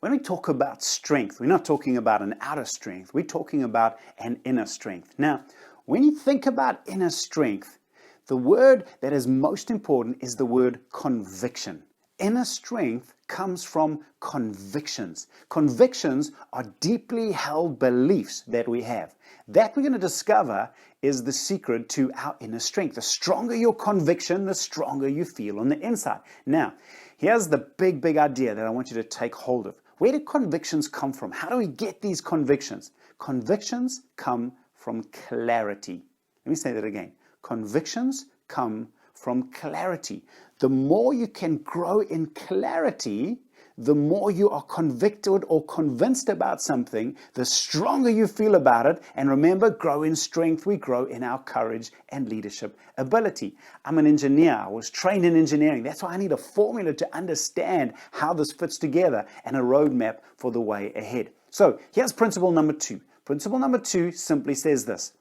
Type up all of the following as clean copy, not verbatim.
When we talk about strength, we're not talking about an outer strength. We're talking about an inner strength. Now, when you think about inner strength, the word that is most important is the word conviction. Inner strength comes from convictions. Convictions are deeply held beliefs that we have. That we're going to discover is the secret to our inner strength. The stronger your conviction, the stronger you feel on the inside. Now, here's the big idea that I want you to take hold of. Where do convictions come from? How do we get these convictions? Convictions come from clarity. Let me say that again. Convictions come from clarity. The more you can grow in clarity, the more you are convicted or convinced about something, the stronger you feel about it. And remember, grow in strength, we grow in our courage and leadership ability. I'm an engineer. I was trained in engineering. That's why I need a formula to understand how this fits together and a roadmap for the way ahead. So here's principle number 2. Principle number 2 simply says this.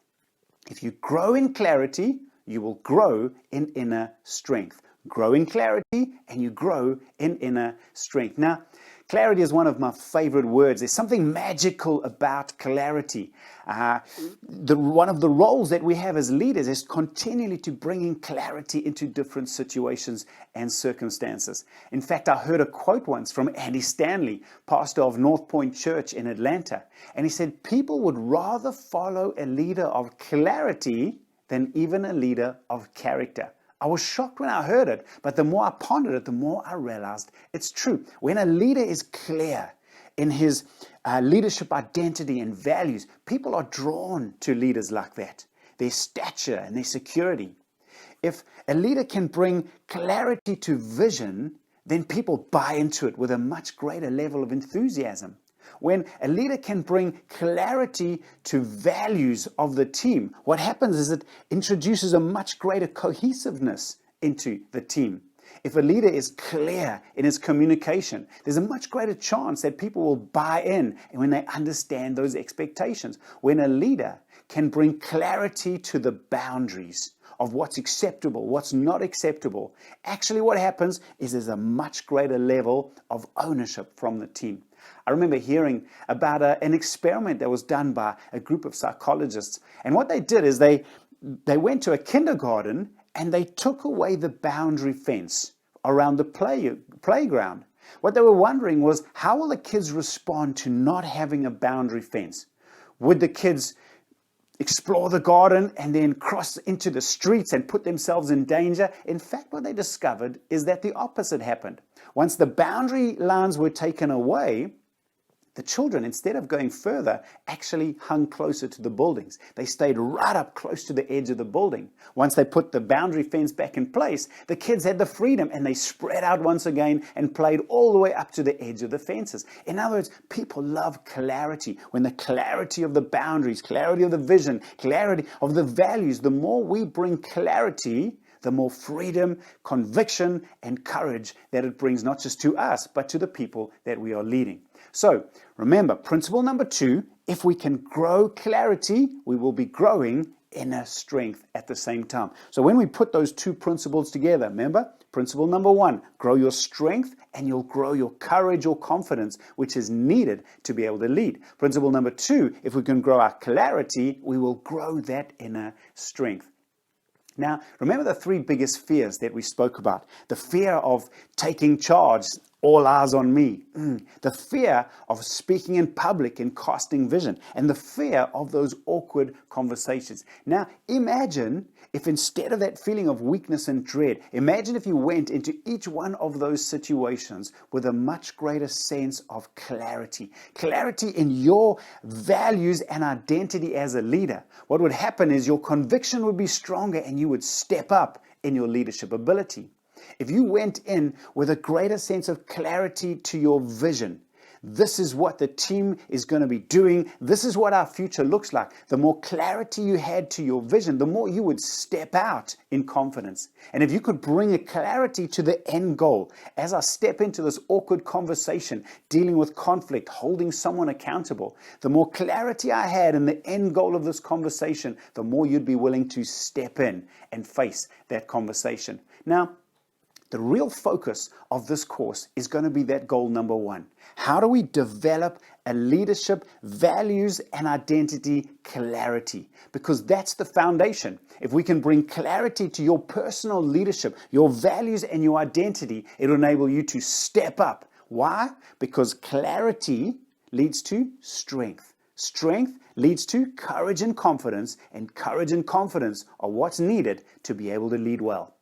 If you grow in clarity, you will grow in inner strength. Grow in clarity and you grow in inner strength. Now, clarity is one of my favorite words. There's something magical about clarity. One of the roles that we have as leaders is continually to bring in clarity into different situations and circumstances. In fact, I heard a quote once from Andy Stanley, pastor of North Point Church in Atlanta. And he said, people would rather follow a leader of clarity than even a leader of character. I was shocked when I heard it, but the more I pondered it, the more I realized it's true. When a leader is clear in his leadership identity and values, people are drawn to leaders like that, their stature and their security. If a leader can bring clarity to vision, then people buy into it with a much greater level of enthusiasm. When a leader can bring clarity to values of the team, what happens is it introduces a much greater cohesiveness into the team. If a leader is clear in his communication, there's a much greater chance that people will buy in when they understand those expectations. When a leader can bring clarity to the boundaries of what's acceptable, what's not acceptable, actually what happens is there's a much greater level of ownership from the team. I remember hearing about an experiment that was done by a group of psychologists. And what they did is they went to a kindergarten and they took away the boundary fence around the playground. What they were wondering was, how will the kids respond to not having a boundary fence? Would the kids explore the garden and then cross into the streets and put themselves in danger? In fact, what they discovered is that the opposite happened. Once the boundary lines were taken away, the children, instead of going further, actually hung closer to the buildings. They stayed right up close to the edge of the building. Once they put the boundary fence back in place, the kids had the freedom and they spread out once again and played all the way up to the edge of the fences. In other words, people love clarity. When the clarity of the boundaries, clarity of the vision, clarity of the values, the more we bring clarity, the more freedom, conviction, and courage that it brings not just to us, but to the people that we are leading. So remember, principle number 2, if we can grow clarity, we will be growing inner strength at the same time. So when we put those two principles together, remember, principle number 1, grow your strength and you'll grow your courage or confidence, which is needed to be able to lead. Principle number 2, if we can grow our clarity, we will grow that inner strength. Now, remember the 3 biggest fears that we spoke about. The fear of taking charge, all eyes on me. The fear of speaking in public and casting vision. And the fear of those awkward conversations. Now, imagine if instead of that feeling of weakness and dread, imagine if you went into each one of those situations with a much greater sense of clarity. Clarity in your values and identity as a leader. What would happen is your conviction would be stronger and you would step up in your leadership ability. If you went in with a greater sense of clarity to your vision, this is what the team is going to be doing. This is what our future looks like. The more clarity you had to your vision, the more you would step out in confidence. And if you could bring a clarity to the end goal, as I step into this awkward conversation, dealing with conflict, holding someone accountable, the more clarity I had in the end goal of this conversation, the more you'd be willing to step in and face that conversation. Now, The real focus of this course is going to be that goal number one. How do we develop a leadership, values, and identity clarity? Because that's the foundation. If we can bring clarity to your personal leadership, your values, and your identity, it'll enable you to step up. Why? Because clarity leads to strength. Strength leads to courage and confidence, and courage and confidence are what's needed to be able to lead well.